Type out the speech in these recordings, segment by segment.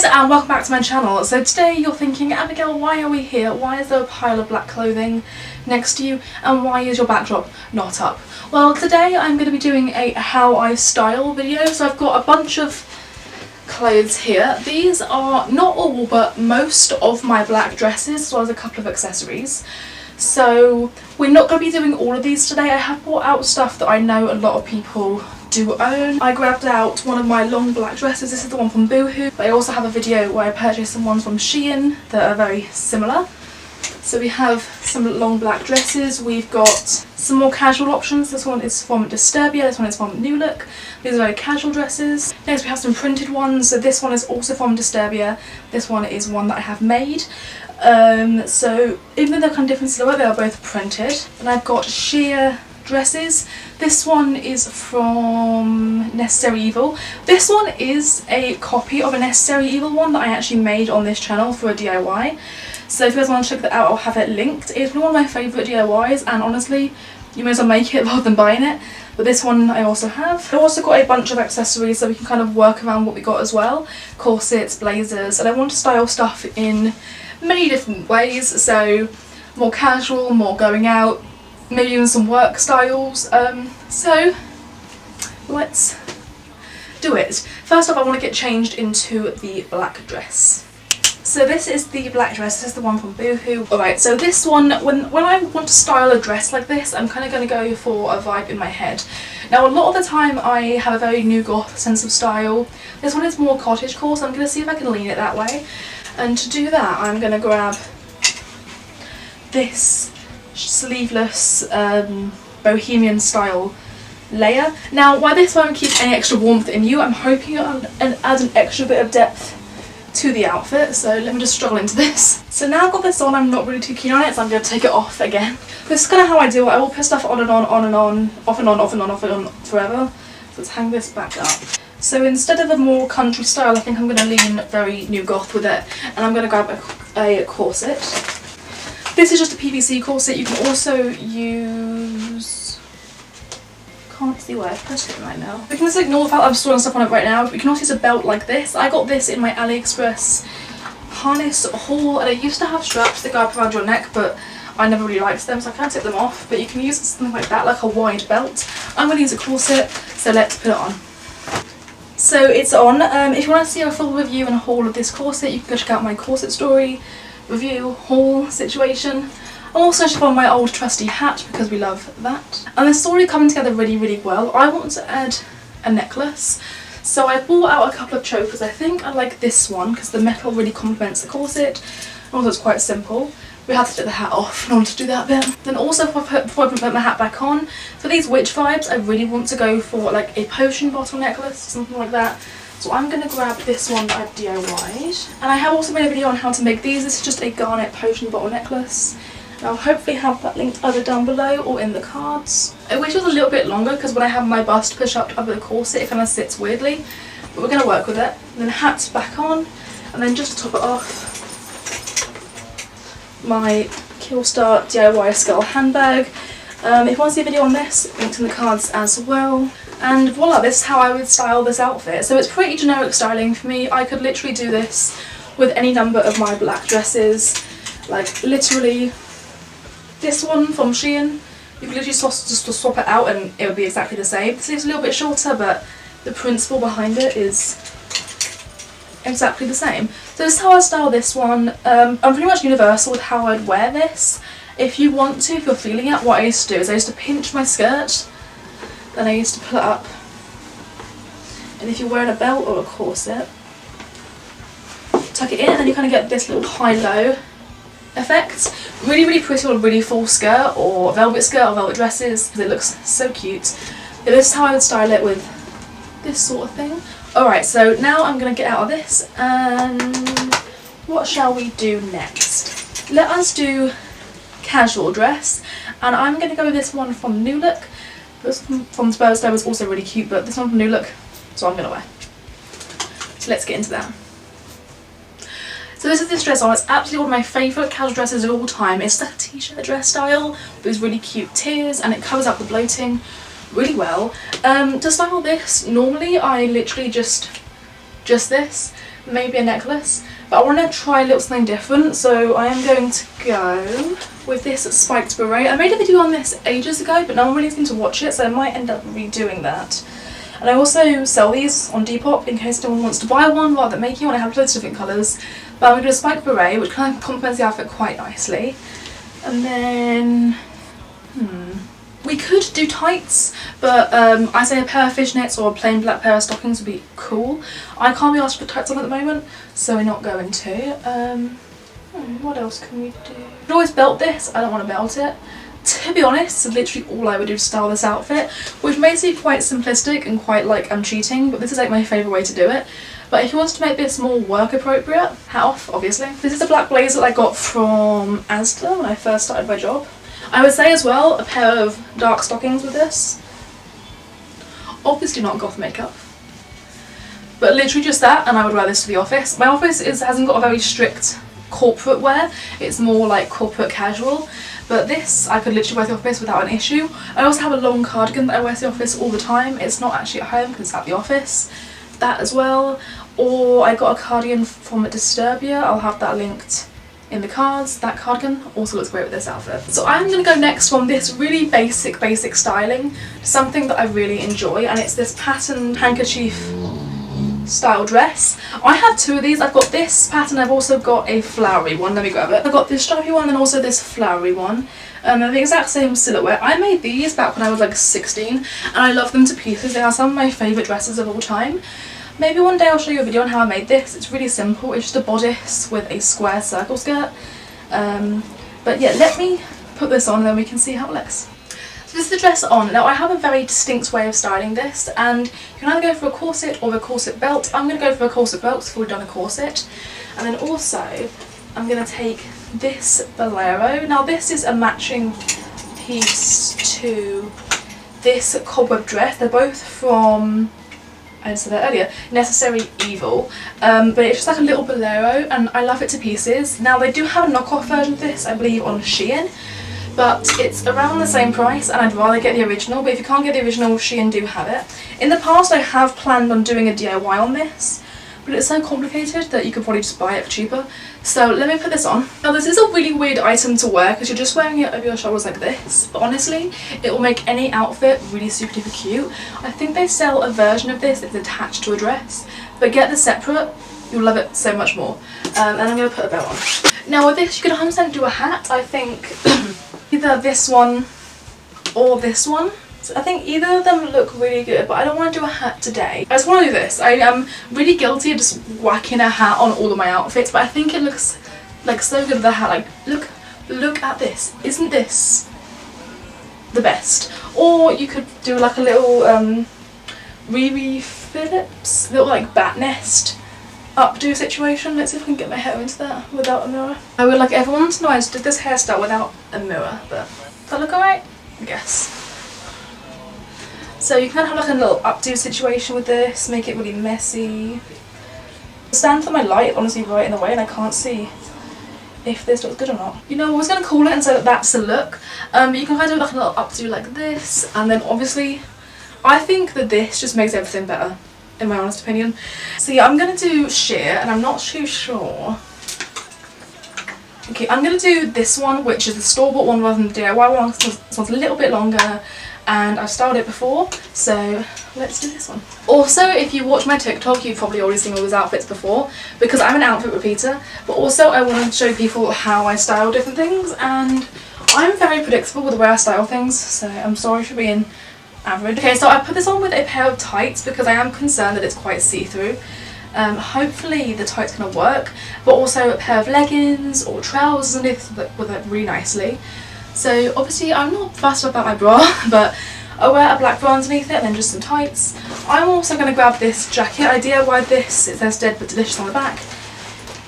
guys, and welcome back to my channel. So today you're thinking, Abigail, why are we here? Why is there a pile of black clothing next to you, and why is your backdrop not up? Well, today I'm going to be doing a how I style video. So I've got a bunch of clothes here. These are not all but most of my black dresses, as well as a couple of accessories. So we're not going to be doing all of these today. I have brought out stuff that I know a lot of people do own. I grabbed out one of my long black dresses. This is the one from Boohoo. But I also have a video where I purchased some ones from Shein that are very similar. So we have some long black dresses. We've got some more casual options. This one is from Disturbia, this one is from New Look. These are very casual dresses. Next we have some printed ones. So this one is also from Disturbia. This one is one that I have made. So even though they're kind of different silhouette, they are both printed. And I've got sheer dresses. This one is from Necessary Evil. This one is a copy of a Necessary Evil one that I actually made on this channel for a DIY. So if you guys want to check that out, I'll have it linked. It's one of my favourite DIYs, and honestly, you may as well make it rather than buying it. But this one I also have. I've also got a bunch of accessories so we can kind of work around what we got as well. Corsets, blazers, and I want to style stuff in many different ways. So more casual, more going out, maybe even some work styles. So let's do it. First off, I want to get changed into the black dress. So this is the black dress. This is the one from Boohoo. Alright, so this one, when I want to style a dress like this, I'm kind of going to go for a vibe in my head. Now a lot of the time I have a very new goth sense of style. This one is more cottagecore, so I'm going to see if I can lean it that way. And to do that, I'm going to grab this sleeveless bohemian style layer. Now while this won't keep any extra warmth in you, I'm hoping it'll add an extra bit of depth to the outfit, so let me just struggle into this. So now I've got this on, I'm not really too keen on it, so I'm going to take it off again. This is kind of how I do it. I will put stuff on and on and on, off and on, off and on, off and on forever. So let's hang this back up. So instead of a more country style, I think I'm going to lean very new goth with it, and I'm going to grab a corset. This is just a PVC corset. You can also use... can't see where I put it right now. We can just ignore the fact I'm storing stuff on it right now. We can also use a belt like this. I got this in my AliExpress harness haul, and it used to have straps that go up around your neck, but I never really liked them, so I can't take them off. But you can use something like that, like a wide belt. I'm going to use a corset, so let's put it on. So it's on. If you want to see a full review and haul of this corset, you can go check out my corset story, review, haul situation. I'm also going to on my old trusty hat because we love that. And it's already coming together really well. I want to add a necklace. So I bought out a couple of chokers. I think I like this one because the metal really complements the corset. And also it's quite simple. We had to take the hat off in order to do that bit. Then also before I put my hat back on, for these witch vibes I really want to go for like a potion bottle necklace, something like that. So I'm going to grab this one that I've DIY'd. And I have also made a video on how to make these. This is just a garnet potion bottle necklace. I'll hopefully have that linked either down below or in the cards. I wish it was a little bit longer because when I have my bust pushed up over the corset it kind of sits weirdly. But we're going to work with it. And then hat's back on, and then just to top it off, my Killstar DIY skull handbag. If you want to see a video on this, linked in the cards as well. And voila, this is how I would style this outfit. So it's pretty generic styling for me. I could literally do this with any number of my black dresses. Like literally this one from Shein, you could literally just swap it out and it would be exactly the same. This is a little bit shorter, but the principle behind it is exactly the same. So this is how I style this one. I'm pretty much universal with how I'd wear this. If you want to, if you're feeling it, what I used to do is I used to pinch my skirt, then I used to pull it up. And if you're wearing a belt or a corset, tuck it in, and then you kind of get this little high-low effect. Really pretty on really full skirt or velvet dresses because it looks so cute. But this is how I would style it with this sort of thing. Alright, so now I'm going to get out of this, and what shall we do next? Let us do casual dress, and I'm going to go with this one from New Look. This one from Thursday was also really cute, but this one from New Look, so I'm going to wear. So let's get into that. So this is this dress on. It's absolutely one of my favourite casual dresses of all time. It's like a t-shirt dress style with these really cute tiers, and it covers up the bloating really well. To style this, normally I literally just this, maybe a necklace, but I want to try a little something different, so I am going to go with this spiked beret. I made a video on this ages ago, but no one really seemed to watch it, so I might end up redoing that. And I also sell these on Depop in case anyone wants to buy one rather than making one. I have loads of different colours, but I'm going to do a spiked beret, which kind of complements the outfit quite nicely. And then, we could do tights, but I say a pair of fishnets or a plain black pair of stockings would be cool. I can't be asked to put tights on at the moment, so we're not going to. What else can we do? I could always belt this. I don't want to belt it. To be honest, it's literally all I would do to style this outfit, which may seem quite simplistic and quite like I'm cheating, but this is like my favourite way to do it. But if you want to make this more work appropriate, hat off obviously. This is a black blazer that I got from Asda when I first started my job. I would say as well a pair of dark stockings with this. Obviously not goth makeup, but literally just that, and I would wear this to the office. My office hasn't got a very strict corporate wear, it's more like corporate casual, but this I could literally wear to the office without an issue. I also have a long cardigan that I wear to the office all the time. It's not actually at home because it's at the office. That as well. Or I got a cardigan from Disturbia, I'll have that linked in the cards. That cardigan also looks great with this outfit. So I'm going to go next from this really basic styling to something that I really enjoy, and it's this patterned handkerchief style dress. I have two of these. I've got this pattern, I've also got a flowery one. Let me grab it. I've got this stripy one and also this flowery one. They're the exact same silhouette. I made these back when I was like 16 and I love them to pieces. They are some of my favourite dresses of all time. Maybe one day I'll show you a video on how I made this. It's really simple. It's just a bodice with a square circle skirt. But yeah, let me put this on and then we can see how it looks. So this is the dress on. Now I have a very distinct way of styling this, and you can either go for a corset or a corset belt. I'm going to go for a corset belt because I've already done a corset. And then also I'm going to take this Bolero. Now this is a matching piece to this cobweb dress. They're both from, I said that earlier, Necessary Evil, but it's just like a little Bolero and I love it to pieces. Now they do have a knockoff version of this, I believe, on Shein, but it's around the same price and I'd rather get the original, but if you can't get the original, Shein do have it. In the past I have planned on doing a DIY on this, but it's so complicated that you could probably just buy it for cheaper. So let me put this on. Now this is a really weird item to wear because you're just wearing it over your shoulders like this, but honestly it will make any outfit really super duper cute. I think they sell a version of this that's attached to a dress, but get the separate, you'll love it so much more. And I'm going to put a belt on. Now with this you can 100% do a hat. I think either this one or this one. So I think either of them look really good, but I don't want to do a hat today. I just want to do this. I am really guilty of just whacking a hat on all of my outfits, but I think it looks like so good with the hat. Like look at this. Isn't this the best? Or you could do like a little Riri Phillips little like bat nest updo situation. Let's see if I can get my hair into that without a mirror. I would like everyone to know I just did this hairstyle without a mirror, but does that look alright? I guess. So you can have like a little updo situation with this, make it really messy. The stand for my light honestly right in the way and I can't see if this looks good or not. You know, I was going to call it and say that that's the look, but you can kind of do like a little updo like this, and then obviously I think that this just makes everything better, in my honest opinion. So yeah, I'm going to do sheer, and I'm not too sure. Okay, I'm going to do this one, which is the store-bought one rather than the DIY one, because this one's a little bit longer and I've styled it before, so let's do this one. Also, if you watch my TikTok, you've probably already seen all these outfits before, because I'm an outfit repeater, but also I want to show people how I style different things, and I'm very predictable with the way I style things, so I'm sorry for being average. Okay, so I put this on with a pair of tights because I am concerned that it's quite see-through. Hopefully the tights gonna work, but also a pair of leggings or trousers underneath that with it really nicely. So obviously I'm not fussed about my bra, but I wear a black bra underneath it and then just some tights. I'm also going to grab this jacket. I DIY'd this. It says Dead but Delicious on the back.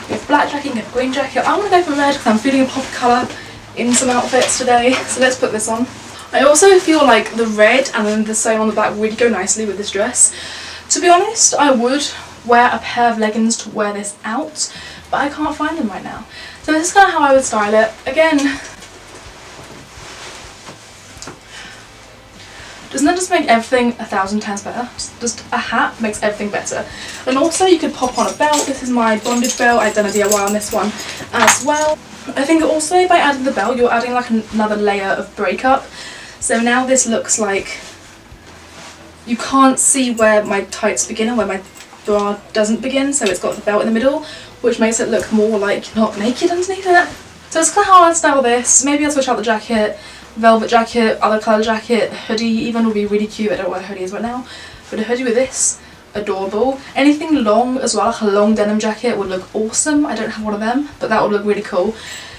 You have black jacket, you have a green jacket. I'm going to go for red because I'm feeling a pop of colour in some outfits today. So let's put this on. I also feel like the red and then the sewn on the back really go nicely with this dress. To be honest, I would wear a pair of leggings to wear this out, but I can't find them right now. So this is kind of how I would style it. Again, Doesn't that just make everything 1,000 times better? Just a hat makes everything better. And also you could pop on a belt. This is my bondage belt. I've done a DIY on this one as well. I think also by adding the belt, you're adding like another layer of breakup. So now this looks like you can't see where my tights begin and where my bra doesn't begin. So it's got the belt in the middle, which makes it look more like you're not naked underneath it. So it's kind of how I'd style this. Maybe I'll switch out the jacket. Velvet jacket, other colour jacket, hoodie even would be really cute. I don't know what a hoodie is right now, but a hoodie with this, adorable. Anything long as well, like a long denim jacket would look awesome. I don't have one of them, but that would look really cool.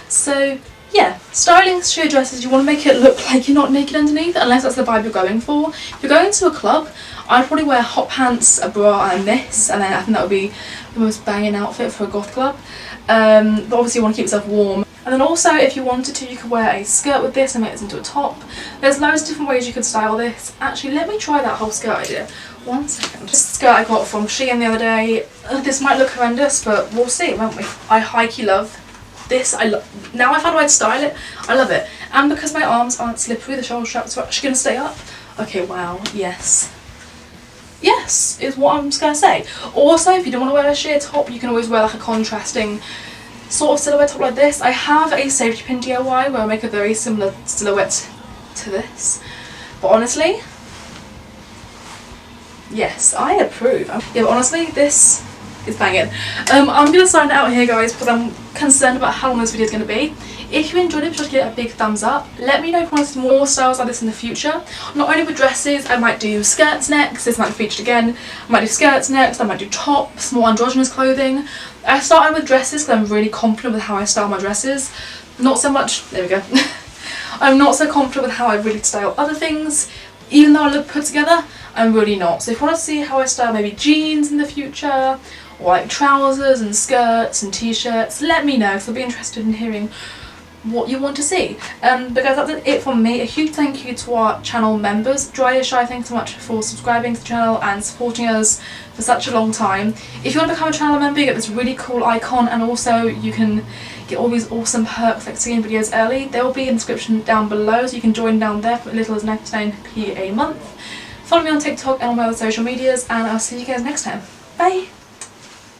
So yeah, styling sheer dresses, you want to make it look like you're not naked underneath, unless that's the vibe you're going for. If you're going to a club, I'd probably wear hot pants, a bra and this, and then I think that would be the most banging outfit for a goth club. But obviously you want to keep yourself warm. And then also, if you wanted to, you could wear a skirt with this and make this into a top. There's loads of different ways you could style this. Actually, let me try that whole skirt idea. 1 second. This skirt I got from Shein the other day. This might look horrendous, but we'll see, won't we? I hikey love this. Now I've found a way to style it. I love it. And because my arms aren't slippery, the shoulder straps are actually going to stay up. Okay, wow, yes. Yes, is what I'm just going to say. Also, if you don't want to wear a sheer top, you can always wear like a contrasting sort of silhouette top like this. I have a safety pin DIY where I make a very similar silhouette to this. But honestly, yes, I approve. Yeah, but honestly, this is banging. I'm going to sign it out here, guys, because I'm concerned about how long this video is going to be. If you enjoyed it, be sure to give it a big thumbs up. Let me know if you want to see more styles like this in the future. Not only with dresses, I might do skirts next. This might be featured again. I might do skirts next. I might do tops, more androgynous clothing. I started with dresses because I'm really confident with how I style my dresses. Not so much, there we go. I'm not so confident with how I really style other things. Even though I look put together, I'm really not. So if you want to see how I style maybe jeans in the future, or like trousers and skirts and t-shirts, let me know, because I'll be interested in hearing what you want to see. But guys, that's it from me. A huge thank you to our channel members. Dry Shy, thanks so much for subscribing to the channel and supporting us for such a long time. If you want to become a channel member, you get this really cool icon, and also you can get all these awesome perks like seeing videos early. They will be in the description down below, so you can join down there for as little as 99p a month. Follow me on TikTok and all my other social medias, and I'll see you guys next time. Bye!